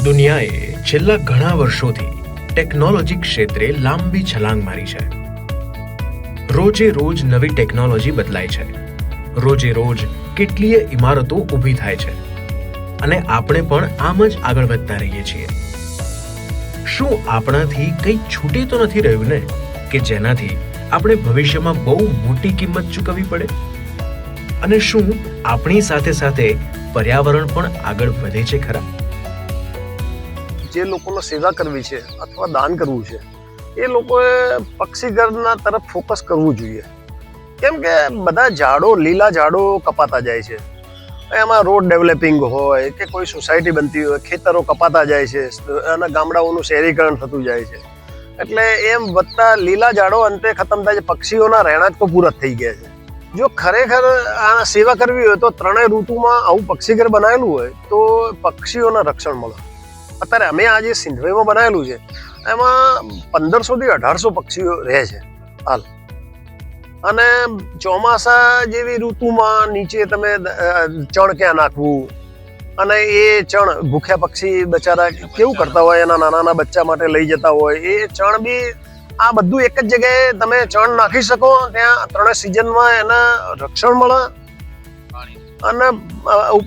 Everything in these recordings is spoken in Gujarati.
દુનિયાએ છેલ્લા ઘણા વર્ષોથી ટેકનોલોજી ક્ષેત્રે લાંબી છલાંગ મારી છે. રોજે રોજ નવી ટેકનોલોજી બદલાય છે. રોજે રોજ કેટલીય ઇમારતો ઊભી થાય છે અને આપણે પણ આમ જ આગળ વધતા રહીએ છીએ. શું આપણાથી કંઈ છૂટી તો નથી રહ્યું ને કે જેનાથી આપણે ભવિષ્યમાં બહુ મોટી કિંમત ચૂકવવી પડે? અને શું આપણી સાથે સાથે પર્યાવરણ પણ આગળ વધે છે ખરા? જે લોકોને સેવા કરવી છે અથવા દાન કરવું છે એ લોકોએ પક્ષીઘરના તરફ ફોકસ કરવું જોઈએ. કેમ કે બધા ઝાડો, લીલા ઝાડો કપાતા જાય છે. એમાં રોડ ડેવલપિંગ હોય કે કોઈ સોસાયટી બનતી હોય, ખેતરો કપાતા જાય છે અને ગામડાઓનું શહેરીકરણ થતું જાય છે. એટલે એમ વધતા લીલા ઝાડો અંતે ખતમ થાય છે. પક્ષીઓના રહેણાંક તો પૂરા થઈ ગયા છે. જો ખરેખર આ સેવા કરવી હોય તો ત્રણેય ઋતુમાં આવું પક્ષીઘર બનાવેલું હોય તો પક્ષીઓને રક્ષણ મળે. અત્યારે અમે આ જે સિંધવાઈમાં બનાવેલું છે એમાં 1500 થી 1800 પક્ષીઓ રહે છે હાલ. અને ચોમાસા જેવી ઋતુમાં નીચે તમે ચણ ક્યાં નાખવું, અને એ ચણ ભૂખ્યા પક્ષી બચારા કેવું કરતા હોય, એના નાના બચ્ચા માટે લઈ જતા હોય, એ ચણ બી આ બધું એક જ જગ્યાએ તમે ચણ નાખી શકો, ત્યાં ત્રણેય સિઝનમાં એના રક્ષણ મળે. અને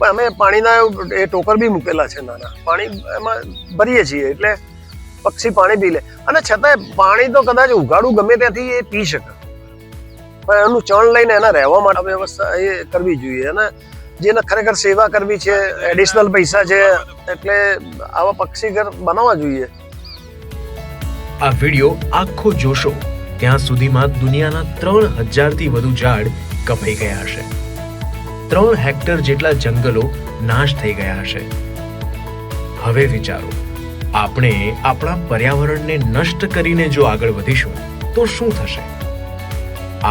અમે પાણીના એ ટોકર બી મૂકેલા છે નાના, પાણી એમાં ભરીએ છીએ એટલે પક્ષી પાણી પી લે. અને છતાંય પાણી તો કદાચ ઉઘાડું ગમે ત્યાંથી એ પી શકે, પણ એનું ચણ લઈને એના રહેવા માટે વ્યવસ્થા એ કરવી જોઈએ. અને જેને ખરેખર સેવા કરવી છે, એડિશનલ પૈસા છે, એટલે આવા પક્ષીઘર બનાવવા જોઈએ. આ વિડિયો આખો જોશો ત્યાં સુધીમાં દુનિયાના 3000થી વધુ ઝાડ કપાઈ ગયા હશે. 3 હેક્ટર જેટલા જંગલો નાશ થઈ ગયા હશે. હવે વિચારો, આપણે આપણા પર્યાવરણને નષ્ટ કરીને જો આગળ વધીશું તો શું થશે?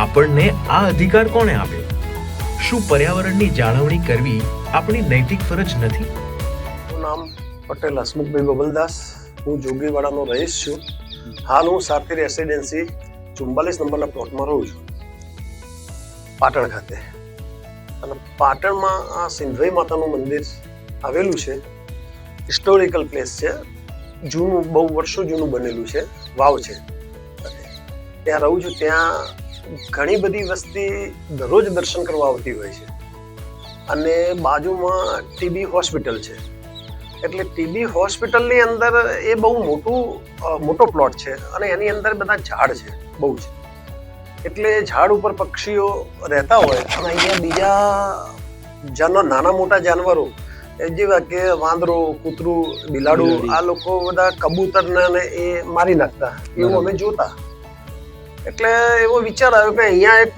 આપણને આ અધિકાર કોણે આપ્યો? શું પર્યાવરણની જાળવણી કરવી આપણી નૈતિક ફરજ નથી? મારું નામ પટેલ હસમુખભાઈ બબલદાસ, હું જોગીવાડાનો રહીશ છું. હાલ હું સારથી રેસિડેન્સી 44 નંબરના પ્લોટમાં રહું છું, પાટણ ખાતે. અને પાટણમાં આ સિંધવાઈ માતાનું મંદિર આવેલું છે. હિસ્ટોરિકલ પ્લેસ છે, જૂનું, બહુ વર્ષો જૂનું બનેલું છે, વાવ છે. ત્યાં રહું છું. ત્યાં ઘણી બધી વસ્તી દરરોજ દર્શન કરવા આવતી હોય છે. અને બાજુમાં ટીબી હોસ્પિટલ છે, એટલે ટીબી હોસ્પિટલની અંદર એ બહુ મોટો પ્લોટ છે અને એની અંદર બધા ઝાડ છે, બહુ છે. એટલે ઝાડ ઉપર પક્ષીઓ રહેતા હોય અને અહીંયા બીજા નાના મોટા જાનવરો જેવા કે વાંદરો, કૂતરું, બિલાડું, આ લોકો બધા કબૂતરને એ મારી નાખતા, એવું અમે જોતા. એટલે એવો વિચાર આવ્યો કે અહીંયા એક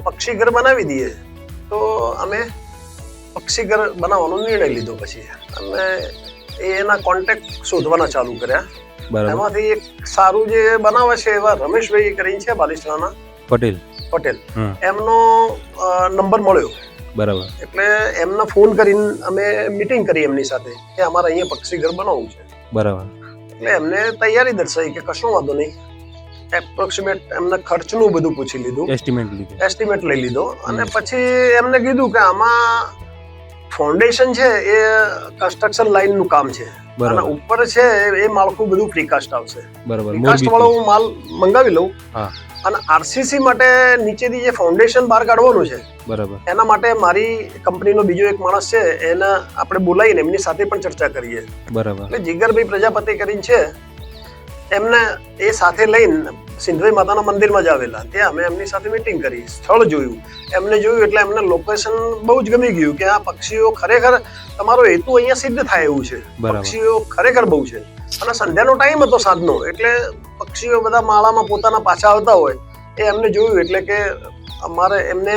પક્ષીઘર બનાવી દઈએ. તો અમે પક્ષીઘર બનાવવાનો નિર્ણય લીધો. પછી અને એના કોન્ટેક્ટ શોધવાના ચાલુ કર્યા. એમાંથી એક સારું જે બનાવે છે એવા રમેશભાઈ કરીને છે બાલિસ્ત્રાના, પટેલ, એમનો નંબર મળ્યો. બરાબર. એટલે એમને ફોન કરીને અમે મીટિંગ કરી એમની સાથે કે અમારે અહીંયા પક્ષીઘર બનાવવું છે. બરાબર. એટલે એમને તૈયારી દર્શાવી કે કશો વાંધો નહીં. એપ્રોક્સિમેટ એમને ખર્ચનું બધું પૂછી લીધું, એસ્ટિમેટ લઈ લીધો. અને પછી એમને કીધું કે આમાં ફાઉન્ડેશન છે એ કન્સ્ટ્રક્શન લાઈનનું કામ છે, અને ઉપર છે એ માળખું બધું પ્રીકાસ્ટ આવશે. પ્રીકાસ્ટ વાળો હું માલ મંગાવી લઉં. અને આરસીસી માટે નીચેથી જે ફાઉન્ડેશન બહાર કાઢવાનું છે, બરાબર, એના માટે મારી કંપનીનો બીજો એક માણસ છે, એને આપણે બોલાવીને એમની સાથે પણ ચર્ચા કરીએ. બરાબર. એટલે જીગરભાઈ પ્રજાપતિ કરીને છે, એમને એ સાથે લઈને સિંધવાઈ માતાના મંદિરમાં જ આવેલા. ત્યાં અમે એમની સાથે મીટિંગ કરી, સ્થળ જોયું, એમને જોયું. એટલે એમને લોકેશન બહુ જ ગમી ગયું કે આ પક્ષીઓ ખરેખર તમારો હેતુ અહીંયા સિદ્ધ થાય એવું છે. પક્ષીઓ ખરેખર બહુ છે. અને સંધ્યાનો ટાઈમ હતો સાંજનો, એટલે પક્ષીઓ બધા માળામાં પોતાના પાછા આવતા હોય. એ એમને જોયું એટલે કે અમારે એમને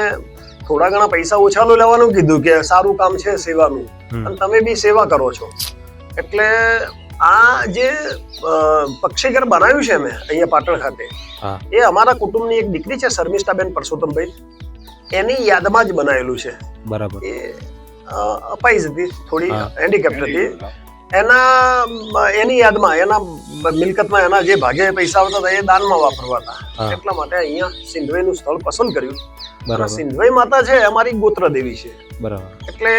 થોડા ઘણા પૈસા ઓછા લેવાનું કીધું કે સારું કામ છે સેવાનું, અને તમે બી સેવા કરો છો. એટલે આ જે પક્ષીઘર બનાવ્યું છે અમે અહીંયા પાટણ ખાતે, એ અમારા કુટુંબની એક દીકરી છે, શર્મિષ્ઠાબેન પરસોત્તમભાઈ, એની યાદમાં જ બનાવેલું છે. બરાબર. એ અપાઈ હતી, થોડી હેન્ડીકેપ્ટ હતી. એની યાદમાં, એના મિલકતમાં એના જે ભાગે પૈસા આવતા હતા એ દાનમાં વાપરવા હતા. એટલા માટે અહીંયા સિંધવાઈનું સ્થળ પસંદ કર્યું બરાબર. સિંધવાઈ માતા છે અમારી ગોત્ર દેવી છે, બરાબર. એટલે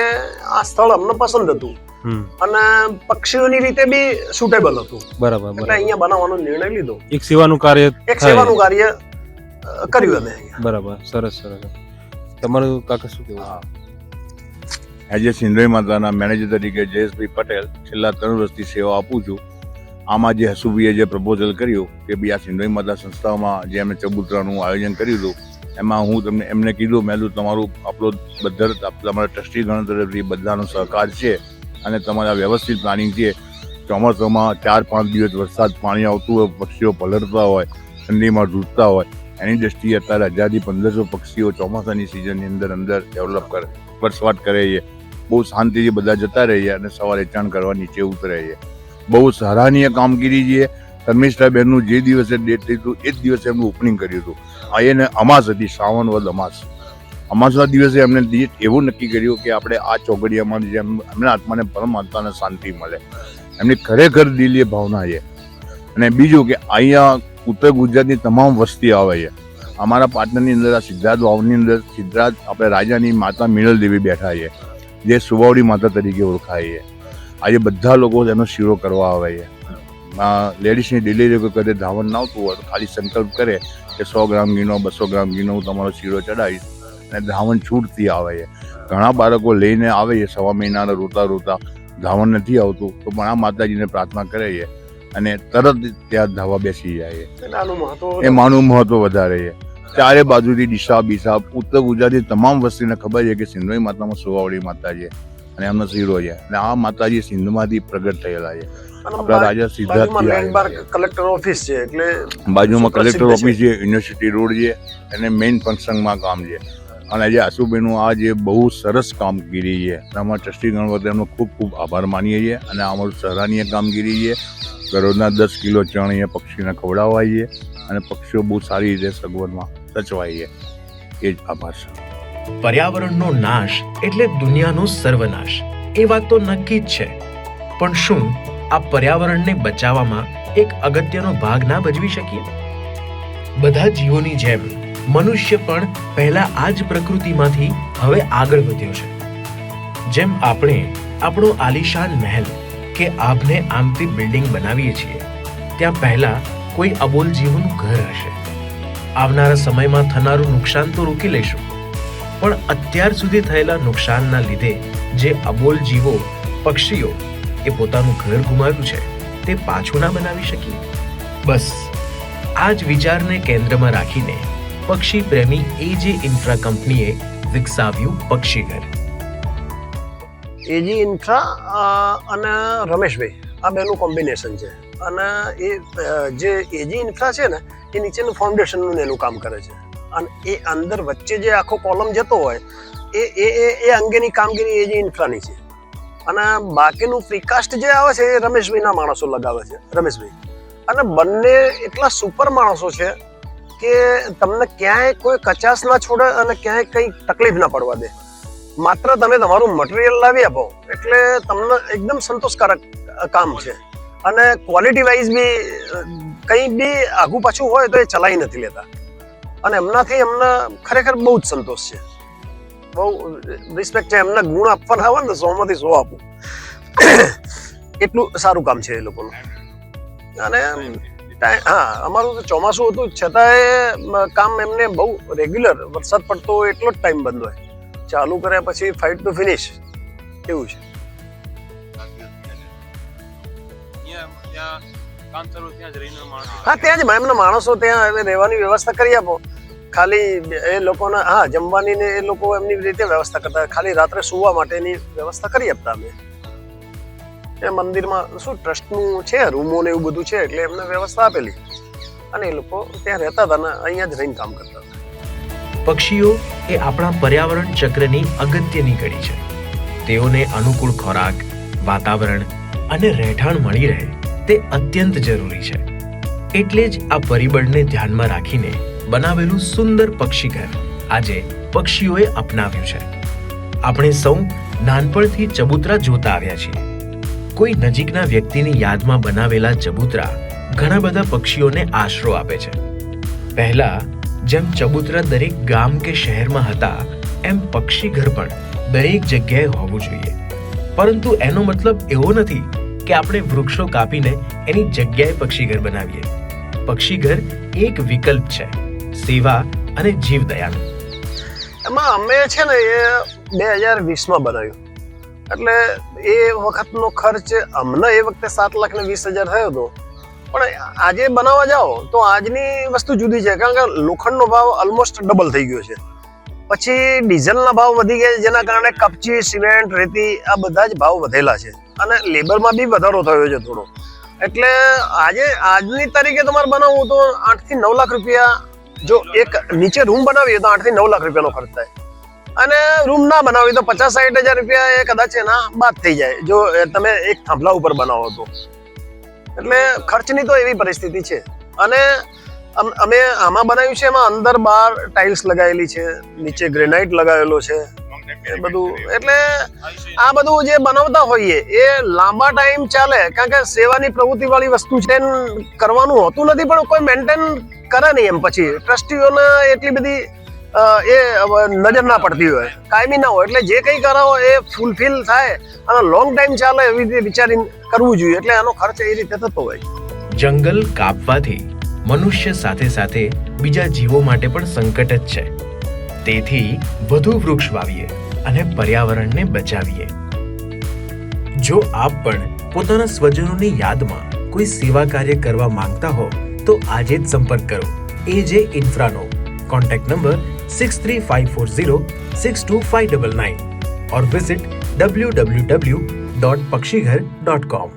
આ સ્થળ અમને પસંદ હતું હમ. અને પક્ષીઓની રીતે બી સુટેબલ હતું, બરાબર. એટલે બરાબર. અહીંયા બનાવવાનો નિર્ણય લીધો. એક સેવાનું કાર્ય એક થાય. સેવાનું કાર્ય કર્યું અમે અહીંયા. બરાબર. સરસ સરસ. તમારું કાકા શું કહેવું? એઝ એ સિંધવાઈ માતાના મેનેજર તરીકે જયેશભાઈ પટેલ છેલ્લા 3 વર્ષથી સેવા આપું છું. આમાં જે હસુભાઈએ જે પ્રપોઝલ કર્યું કે ભાઈ આ સિંધવાઈ માતા સંસ્થામાં જે અમે ચબૂતરાનું આયોજન કર્યું હતું, એમાં હું એમને કીધું મેં કીધું તમારું આપણો બધા તમારા ટ્રસ્ટીગણ તરફથી બધાનો સહકાર છે અને તમારા વ્યવસ્થિત પ્લાનિંગ છે. ચોમાસામાં 4-5 દિવસ વરસાદ પાણી આવતું હોય, પક્ષીઓ પલળતા હોય, ઠંડીમાં ડૂબતા હોય, એની દ્રષ્ટિએ અત્યારે 1000થી 1500 પક્ષીઓ ચોમાસાની સિઝનની અંદર ડેવલપ કરે, વસવાટ કરે છે. બહુ શાંતિથી બધા જતા રહીએ અને સવારે ચણ કરવા નીચે ઉતરે છે. બહુ સરાહનીય કામગીરી છે. ધર્મિષ્ઠાબેનનું જે દિવસે ડેટ થઈ હતું એ જ દિવસે એમનું ઓપનિંગ કર્યું હતું. આ એને અમાસ હતી, શ્રાવણ વદ અમાસ. અમાસના દિવસે એમને ડેટ એવું નક્કી કર્યું કે આપણે આ ચોગડિયામાં જેમ એમના આત્માને પરમાત્માને શાંતિ મળે. એમની ખરેખર દિલીય ભાવના છે. અને બીજું કે અહીંયા ઉત્તર ગુજરાતની તમામ વસ્તી આવે છે. અમારા પાટણની અંદર આ સિદ્ધાર્થ વાવની અંદર સિદ્ધાર્થ આપણે રાજાની માતા મિનલ દેવી બેઠા છે, જે સુવાવડી માતા તરીકે ઓળખાય છે. આજે બધા લોકો એનો શીરો કરવા આવે છે. લેડીઝની ડિલિવરી વખતે ધાવણ ના આવતું હોય તો ખાલી સંકલ્પ કરે કે 100 ગ્રામ ઘીનો 200 ગ્રામ ઘીનો હું તમારો શીરો ચડાવીશ અને ધાવણ છૂટથી આવે છે. ઘણા બાળકો લઈને આવે છે 6 મહિનાના રોતા ધાવણ નથી આવતું તો પણ આ માતાજીને પ્રાર્થના કરે છે અને તરત ત્યાં ધાવા બેસી જાય છે. એટલે આનું મહત્વ એ માનું મહત્વ વધારે છે. ચારે બાજુથી દિશા બિશા ઉત્તર ગુજરાતની તમામ વસ્તીને ખબર છે કે સિંધવાઈ માતામાં સુવાવડી માતા છે અને એમનો શીરો છે અને આ માતાજી સિંધમાંથી પ્રગટ થયેલા છે. આપણા રાજા સિદ્ધાર્થથી લેન્ડમાર્ક કલેક્ટર ઓફિસ છે, એટલે બાજુમાં કલેક્ટર સુપ્રસિદ્ધ ઓફિસ છે, યુનિવર્સિટી રોડ છે અને મેઇન ફંક્શનમાં કામ છે. અને આજે આશુબેનનું આ જે બહુ સરસ કામગીરી છે અમારા ટ્રસ્ટીગણ વતી એમનો ખૂબ ખૂબ આભાર માનીએ છીએ અને આ અમારું સરાહનીય કામગીરી છે. દરરોજના 10 કિલો ચણ અહીંયા પક્ષીને ખવડાવાય છે અને પક્ષીઓ બહુ સારી રીતે સગવડમાં સચવાય છે. એ જ આભાર છે. પર્યાવરણનો નાશ એટલે દુનિયાનો સર્વનાશ, એ વાત તો નક્કી જ છે. પણ શું આ પર્યાવરણને બચાવવામાં એક અગત્યનો ભાગ ના ભજવી શકીએ? બધા જીવોની જેમ મનુષ્ય પણ પહેલા આ જ પ્રકૃતિમાંથી હવે આગળ વધ્યો છે. જેમ આપણે આપણો આલિશાન મહેલ કે આભને આમતી બિલ્ડિંગ બનાવીએ છીએ, ત્યાં પહેલા કોઈ અબોલ જીવોનું ઘર હશે. આવનારા સમયમાં થનારું નુકસાન તો રોકી લઈશું, પણ અત્યાર સુધી થયેલા નુકસાનના લીધે જે અબોલ જીવો પક્ષીઓ એ પોતાનું ઘર ગુમાવ્યું છે તે પાછું ના બનાવી શકીએ. બસ આ જ વિચારને કેન્દ્રમાં રાખીને પક્ષી પ્રેમી એજી ઇન્ફ્રા કંપનીએ વિકસાવ્યું પક્ષીઘર. એજી ઇન્ફ્રા અને રમેશભાઈ આ બેનું કોમ્બિનેશન છે અને એ જે એજી ઇન્ફ્રા છે ને એ નીચેનું ફાઉન્ડેશનનું એનું કામ કરે છે અને એ અંદર વચ્ચે જે આખો કોલમ જતો હોય એ અંગેની કામગીરી એજી ઇન્ફ્રાની છે અને બાકીનું પ્રીકાસ્ટ જે આવે છે એ રમેશભાઈના માણસો લગાવે છે, રમેશભાઈ. અને બંને એટલા સુપર માણસો છે કે તમને ક્યાંય કોઈ કચાશ ના છોડે અને ક્યાંય કંઈ તકલીફ ના પડવા દે. માત્ર તમે તમારું મટીરિયલ લાવી આપો એટલે તમને એકદમ સંતોષકારક કામ છે અને ક્વોલિટી વાઇઝ બી કંઈ બી આઘું પાછું હોય તો એ ચલાવી નથી લેતા અને એમનાથી અમને ખરેખર બહુ જ સંતોષ છે, બહુ રિસ્પેક્ટ છે. એમના ગુણ આપવાના આવે ને 100 માંથી 100 આપું, એટલું સારું કામ છે એ લોકોનું. અને હા, અમારું તો ચોમાસું હતું છતાંય કામ એમને બહુ રેગ્યુલર, વરસાદ પડતો હોય એટલો જ ટાઈમ બંધ હોય, ચાલુ કર્યા પછી ફાઇટ ટુ ફિનિશ એવું છે. હા, ત્યાં જ એમના માણસો ત્યાં રહેવાની વ્યવસ્થા કરી આપો. ખાલી એ લોકોને હા જમવાની ને એ લોકો એમની રીતે વ્યવસ્થા કરતા, ખાલી રાત્રે સુવા માટેની વ્યવસ્થા કરી આપતા અમે. એ મંદિરમાં શું ટ્રસ્ટનું છે, રૂમો ને એવું બધું છે એટલે એમને વ્યવસ્થા આપેલી અને એ લોકો ત્યાં રહેતા હતા ને અહીંયા જ રહીને કામ કરતા હતા. પક્ષીઓ એ આપણા પર્યાવરણ ચક્રની અગત્યની કડી છે. તેઓને અનુકૂળ ખોરાક, વાતાવરણ અને રહેઠાણ મળી રહે તે અત્યંત જરૂરી છે. એટલે જ આ પરિબળને ધ્યાનમાં રાખીને બનાવેલું સુંદર પક્ષીઘર આજે પક્ષીઓએ અપનાવ્યું છે. આપણે સૌ નાનપણથી ચબૂતરા જોતા આવ્યા છીએ. કોઈ નજીકના વ્યક્તિની યાદમાં બનાવેલા ચબૂતરા ઘણા બધા પક્ષીઓને આશરો આપે છે. પહેલા જેમ ચબૂતરા દરેક ગામ કે શહેરમાં હતા, એમ પક્ષી ઘર પણ દરેક જગ્યાએ હોવું જોઈએ. પરંતુ એનો મતલબ એવો નથી કે આપણે વૃક્ષો કાપીને એની જગ્યાએ પક્ષી ઘર બનાવીએ. પક્ષી ઘર એક વિકલ્પ છે, સેવા અને જીવદયાનું. એમાં અમે છે ને એ 2020માં બનાવ્યું, એટલે એ વખતનો ખર્ચ અમને એ વખતે 7,20,000 થયો હતો. પણ આજે બનાવવા જાઓ તો આજની વસ્તુ જુદી છે, કારણ કે લોખંડનો ભાવ ઓલમોસ્ટ ડબલ થઈ ગયો છે. પછી ડીઝલના ભાવ વધી ગયા, જેના કારણે કપચી, સિમેન્ટ, રેતી આ બધા જ ભાવ વધેલા છે, અને લેબરમાં બી વધારો થયો છે થોડો. એટલે આજની તારીખે તમારે બનાવવું તો 8 થી 9 લાખ રૂપિયા, જો એક નીચે રૂમ બનાવીએ તો 8 થી 9 લાખ રૂપિયાનો ખર્ચ થાય, અને રૂમ ના બનાવી તો 50-60 હજાર રૂપિયા એ કદાચ એના બાદ થઈ જાય, જો તમે એક થાંભલા ઉપર બનાવો તો. એટલે ખર્ચની તો એવી પરિસ્થિતિ છે. અને અમે આમાં બનાવ્યું છે, એમાં અંદર બહાર ટાઇલ્સ લગાવેલી છે, નીચે ગ્રેનાઇટ લગાવેલો છે, એ બધું. એટલે આ બધું જે બનાવતા હોઈએ એ લાંબા ટાઈમ ચાલે, કારણ કે સેવાની પ્રવૃત્તિ વાળી વસ્તુ છે, કરવાનું હોતું નથી, પણ કોઈ મેન્ટેન કરે નહીં. એમ પછી ટ્રસ્ટીઓને એટલી બધી એ નજર ના પડતી હોય, કાયમી ના હોય. એટલે જે કંઈ કરાવો એ ફૂલફિલ થાય અને લોંગ ટાઈમ ચાલે એવી રીતે વિચારીને કરવું જોઈએ. એટલે આનો ખર્ચ એ રીતે થતો હોય. જંગલ કાપવાથી મનુષ્ય સાથે સાથે બીજા જીવો માટે પણ સંકટ જ છે. તેથી વધુ વૃક્ષ વાવીએ અને પર્યાવરણને બચાવીએ. જો આપ પણ પોતાના સ્વજનોની યાદમાં કોઈ સેવા કાર્ય કરવા માંગતા હો તો આજે જ સંપર્ક કરો AJ ઇન્ફ્રાનો. कॉन्टैक्ट नंबर 6354062599 और विजिट www.pakshighar.com.